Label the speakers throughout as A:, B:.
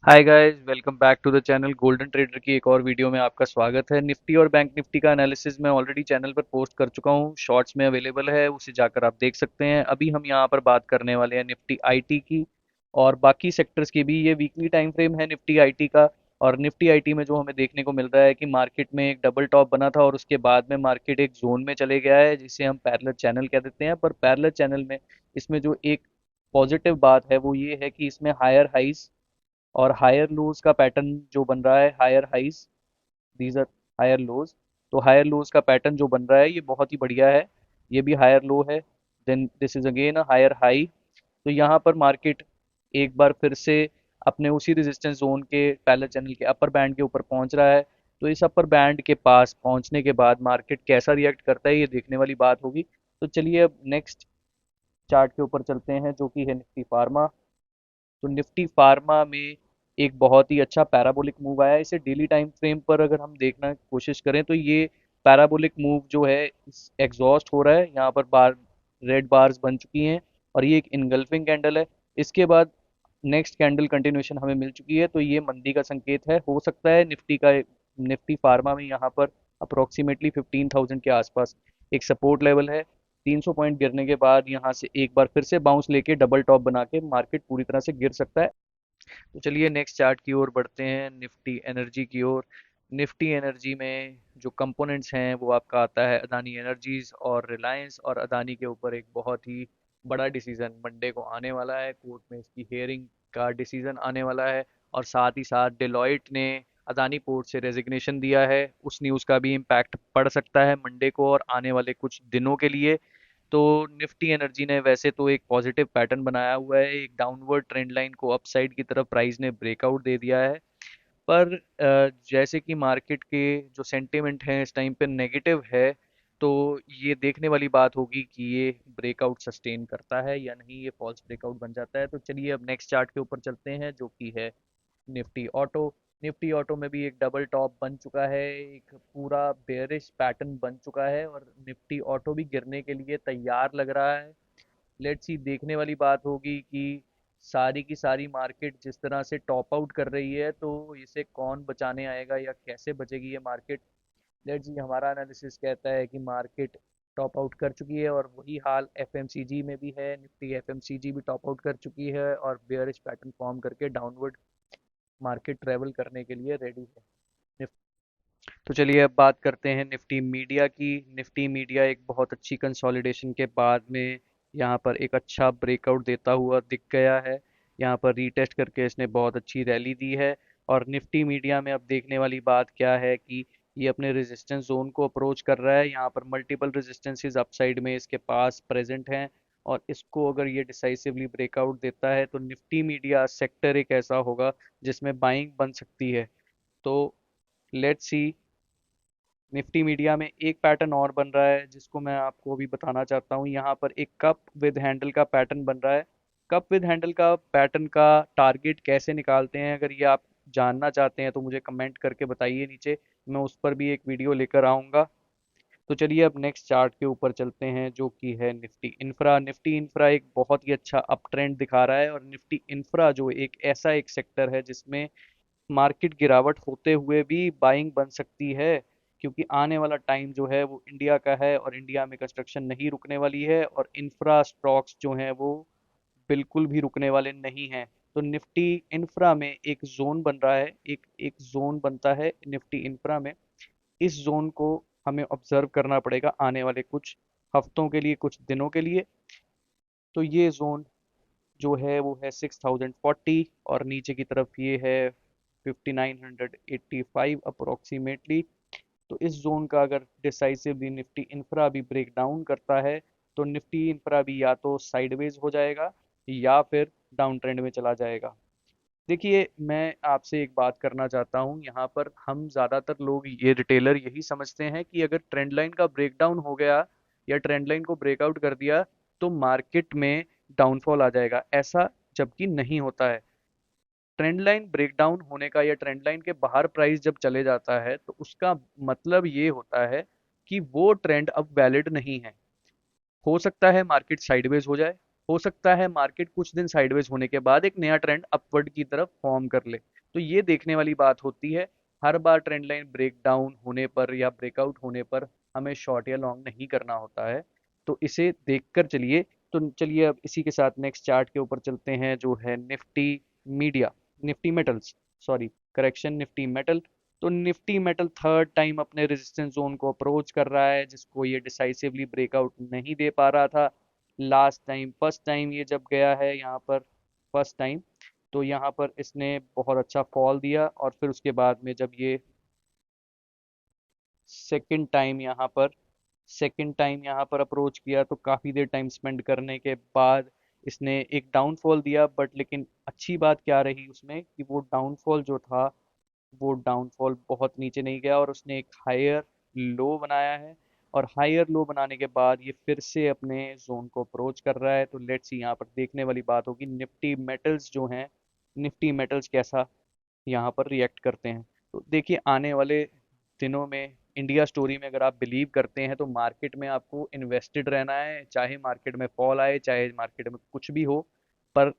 A: Hi guys, welcome back to the channel. Golden trader की एक और वीडियो में आपका स्वागत है। निफ्टी और बैंक निफ्टी का एनालिसिस मैं ऑलरेडी चैनल पर पोस्ट कर चुका हूँ, शॉर्ट्स में अवेलेबल है, उसे जाकर आप देख सकते हैं। अभी हम यहाँ पर बात करने वाले हैं निफ्टी आईटी की और बाकी सेक्टर्स की भी। ये वीकली टाइम फ्रेम है निफ्टी आईटी का। और निफ्टी आईटी में जो हमें देखने को मिल रहा है कि मार्केट में एक डबल टॉप बना था और उसके बाद में मार्केट एक जोन में चले गया है, जिसे हम पैरेलल चैनल कह देते हैं। पर पैरेलल चैनल में इसमें जो एक पॉजिटिव बात है वो ये है कि इसमें हायर हाइज और हायर लोज का पैटर्न जो बन रहा है, higher highs, these are higher lows. तो हायर लोज का पैटर्न जो बन रहा है ये बहुत ही बढ़िया है। ये भी हायर लो है, then this is again a higher high. तो यहाँ पर मार्केट एक बार फिर से अपने उसी रेजिस्टेंस जोन के पैरेलल चैनल के अपर बैंड के ऊपर पहुंच रहा है। तो इस अपर बैंड के पास पहुंचने के बाद मार्केट कैसा रिएक्ट करता है ये देखने वाली बात होगी। तो चलिए अब नेक्स्ट चार्ट के ऊपर चलते हैं, जो कि है निफ्टी फार्मा। तो निफ्टी फार्मा में एक बहुत ही अच्छा पैराबोलिक मूव आया है। इसे डेली टाइम फ्रेम पर अगर हम देखना की कोशिश करें तो ये पैराबोलिक मूव जो है एग्जॉस्ट हो रहा है। यहाँ पर बार रेड बार्स बन चुकी हैं और ये एक इनगल्फिंग कैंडल है। इसके बाद नेक्स्ट कैंडल कंटिन्यूशन हमें मिल चुकी है, तो ये मंदी का संकेत है। हो सकता है निफ्टी फार्मा में यहाँ पर अप्रोक्सीमेटली 15,000 के आसपास एक सपोर्ट लेवल है। 300 पॉइंट गिरने के बाद यहाँ से एक बार फिर से बाउंस लेके डबल टॉप बना के मार्केट पूरी तरह से गिर सकता है। तो चलिए नेक्स्ट चार्ट की ओर बढ़ते हैं, निफ्टी एनर्जी की ओर। निफ्टी एनर्जी में जो कंपोनेंट्स हैं वो आपका आता है अदानी एनर्जीज और रिलायंस। और अदानी के ऊपर एक बहुत ही बड़ा डिसीजन मंडे को आने वाला है, कोर्ट में इसकी हेयरिंग का डिसीजन आने वाला है। और साथ ही साथ डेलॉयट ने अदानी पोर्ट से रेजिग्नेशन दिया है, उस न्यूज़ का भी इम्पैक्ट पड़ सकता है मंडे को और आने वाले कुछ दिनों के लिए। तो निफ्टी एनर्जी ने वैसे तो एक पॉजिटिव पैटर्न बनाया हुआ है, एक डाउनवर्ड ट्रेंड लाइन को अपसाइड की तरफ प्राइस ने ब्रेकआउट दे दिया है। पर जैसे कि मार्केट के जो सेंटिमेंट हैं इस टाइम पे नेगेटिव है, तो ये देखने वाली बात होगी कि ये ब्रेकआउट सस्टेन करता है या नहीं, ये फॉल्स ब्रेकआउट बन जाता है। तो चलिए अब नेक्स्ट चार्ट के ऊपर चलते हैं, जो कि है निफ्टी ऑटो। निफ्टी ऑटो में भी एक डबल टॉप बन चुका है, एक पूरा बेयरिश पैटर्न बन चुका है और निफ्टी ऑटो भी गिरने के लिए तैयार लग रहा है। लेट्स सी, देखने वाली बात होगी कि सारी की सारी मार्केट जिस तरह से टॉप आउट कर रही है तो इसे कौन बचाने आएगा या कैसे बचेगी ये मार्केट। लेट्स सी, हमारा एनालिसिस कहता है कि मार्केट टॉप आउट कर चुकी है और वही हाल एफएमसीजी में भी है। निफ्टी एफएमसीजी भी टॉप आउट कर चुकी है और बेयरिश पैटर्न फॉर्म करके डाउनवर्ड मार्केट ट्रेवल करने के लिए रेडी है। तो चलिए अब बात करते हैं निफ्टी मीडिया की। निफ्टी मीडिया एक बहुत अच्छी कंसोलिडेशन के बाद में यहाँ पर एक अच्छा ब्रेकआउट देता हुआ दिख गया है। यहाँ पर रीटेस्ट करके इसने बहुत अच्छी रैली दी है। और निफ्टी मीडिया में अब देखने वाली बात क्या है कि ये अपने रेजिस्टेंस जोन को अप्रोच कर रहा है। यहाँ पर मल्टीपल रेजिस्टेंसेस अपसाइड में इसके पास प्रेजेंट हैं और इसको अगर ये डिसाइसिवली ब्रेकआउट देता है तो निफ्टी मीडिया सेक्टर एक ऐसा होगा जिसमें बाइंग बन सकती है। तो लेट्स सी, निफ्टी मीडिया में एक पैटर्न और बन रहा है जिसको मैं आपको अभी बताना चाहता हूँ। यहाँ पर एक कप विद हैंडल का पैटर्न बन रहा है। कप विद हैंडल का पैटर्न का टारगेट कैसे निकालते हैं, अगर ये आप जानना चाहते हैं तो मुझे कमेंट करके बताइए नीचे, मैं उस पर भी एक वीडियो लेकर आऊँगा। तो चलिए अब नेक्स्ट चार्ट के ऊपर चलते हैं, जो कि है निफ्टी इंफ्रा। निफ्टी इंफ्रा एक बहुत ही अच्छा अप ट्रेंड दिखा रहा है और निफ्टी इंफ्रा जो एक ऐसा एक सेक्टर है जिसमें मार्केट गिरावट होते हुए भी बाइंग बन सकती है, क्योंकि आने वाला टाइम जो है वो इंडिया का है और इंडिया में कंस्ट्रक्शन नहीं रुकने वाली है और इंफ्रा स्टॉक्स जो हैं वो बिल्कुल भी रुकने वाले नहीं हैं। तो निफ्टी इंफ्रा में एक जोन बन रहा है, एक एक जोन बनता है निफ्टी इंफ्रा में। इस जोन को हमें ऑब्जर्व करना पड़ेगा आने वाले कुछ हफ्तों के लिए, कुछ दिनों के लिए। तो ये जोन जो है वो है 6040 और नीचे की तरफ ये है 5985 अप्रोक्सीमेटली। तो इस जोन का अगर डिसाइसिवली निफ्टी इंफ्रा भी ब्रेक डाउन करता है तो निफ्टी इंफ्रा भी या तो साइडवेज हो जाएगा या फिर डाउन ट्रेंड में चला जाएगा। देखिए, मैं आपसे एक बात करना चाहता हूँ। यहाँ पर हम ज़्यादातर लोग ये रिटेलर यही समझते हैं कि अगर ट्रेंड लाइन का ब्रेकडाउन हो गया या ट्रेंड लाइन को ब्रेकआउट कर दिया तो मार्केट में डाउनफॉल आ जाएगा, ऐसा जबकि नहीं होता है। ट्रेंड लाइन ब्रेकडाउन होने का या ट्रेंड लाइन के बाहर प्राइस जब चले जाता है तो उसका मतलब ये होता है कि वो ट्रेंड अब वैलिड नहीं है। हो सकता है मार्केट साइडवेज हो जाए, हो सकता है मार्केट कुछ दिन साइडवेज होने के बाद एक नया ट्रेंड अपवर्ड की तरफ फॉर्म कर ले। तो ये देखने वाली बात होती है। हर बार ट्रेंड लाइन ब्रेक डाउन होने पर या ब्रेकआउट होने पर हमें शॉर्ट या लॉन्ग नहीं करना होता है। तो इसे देखकर चलिए। तो चलिए अब इसी के साथ नेक्स्ट चार्ट के ऊपर चलते हैं, जो है Nifty media, Nifty metals, sorry correction, Nifty metal. तो निफ्टी मेटल थर्ड टाइम अपने रेजिस्टेंस जोन को अप्रोच कर रहा है, जिसको ये डिसाइसिवली ब्रेकआउट नहीं दे पा रहा था। लास्ट टाइम फर्स्ट टाइम ये जब गया है यहाँ पर, फर्स्ट टाइम, तो यहाँ पर इसने बहुत अच्छा फॉल दिया, और फिर उसके बाद में जब ये सेकंड टाइम यहाँ पर अप्रोच किया, तो काफ़ी देर टाइम स्पेंड करने के बाद इसने एक डाउनफॉल दिया। बट लेकिन अच्छी बात क्या रही उसमें कि वो डाउनफॉल जो था, वो डाउनफॉल बहुत नीचे नहीं गया, और उसने एक हायर लो बनाया है। और हायर लो बनाने के बाद ये फिर से अपने जोन को अप्रोच कर रहा है। तो लेट्स सी, यहाँ पर देखने वाली बात होगी निफ्टी मेटल्स जो हैं, निफ्टी मेटल्स कैसा यहाँ पर रिएक्ट करते हैं। तो देखिए आने वाले दिनों में इंडिया स्टोरी में अगर आप बिलीव करते हैं तो मार्केट में आपको इन्वेस्टेड रहना है, चाहे मार्केट में फॉल आए, चाहे मार्केट में कुछ भी हो। पर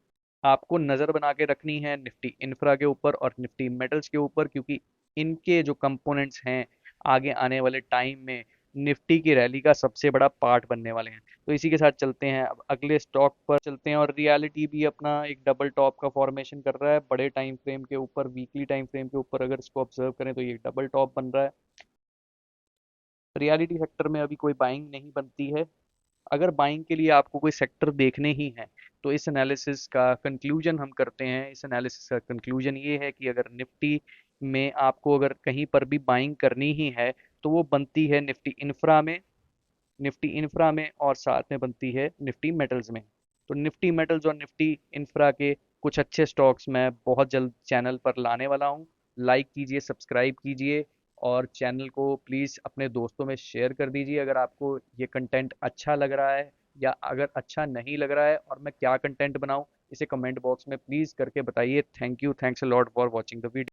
A: आपको नज़र बना के रखनी है निफ्टी इंफ्रा के ऊपर और निफ्टी मेटल्स के ऊपर, क्योंकि इनके जो कंपोनेंट्स हैं आगे आने वाले टाइम में निफ्टी की रैली का सबसे बड़ा पार्ट बनने वाले हैं। तो इसी के साथ चलते हैं, अब अगले स्टॉक पर चलते हैं। और रियलिटी भी अपना एक डबल टॉप का फॉर्मेशन कर रहा है बड़े टाइम फ्रेम के ऊपर, वीकली टाइम फ्रेम के ऊपर अगर इसको ऑब्जर्व करें तो ये डबल टॉप बन रहा है। रियलिटी सेक्टर में अभी कोई बाइंग नहीं बनती है। अगर बाइंग के लिए आपको कोई सेक्टर देखने ही हैं, तो इस एनालिसिस का कंक्लूजन हम करते हैं। इस एनालिसिस का कंक्लूजन ये है कि अगर निफ्टी में आपको अगर कहीं पर भी बाइंग करनी ही है, तो वो बनती है निफ्टी इंफ्रा में और साथ में बनती है निफ्टी मेटल्स में। तो निफ्टी मेटल्स और निफ्टी इंफ्रा के कुछ अच्छे स्टॉक्स मैं बहुत जल्द चैनल पर लाने वाला हूँ। लाइक कीजिए, सब्सक्राइब कीजिए, और चैनल को प्लीज़ अपने दोस्तों में शेयर कर दीजिए अगर आपको ये कंटेंट अच्छा लग रहा है। या अगर अच्छा नहीं लग रहा है और मैं क्या कंटेंट बनाऊँ, इसे कमेंट बॉक्स में प्लीज़ करके बताइए। Thank you, thanks a lot for watching the video.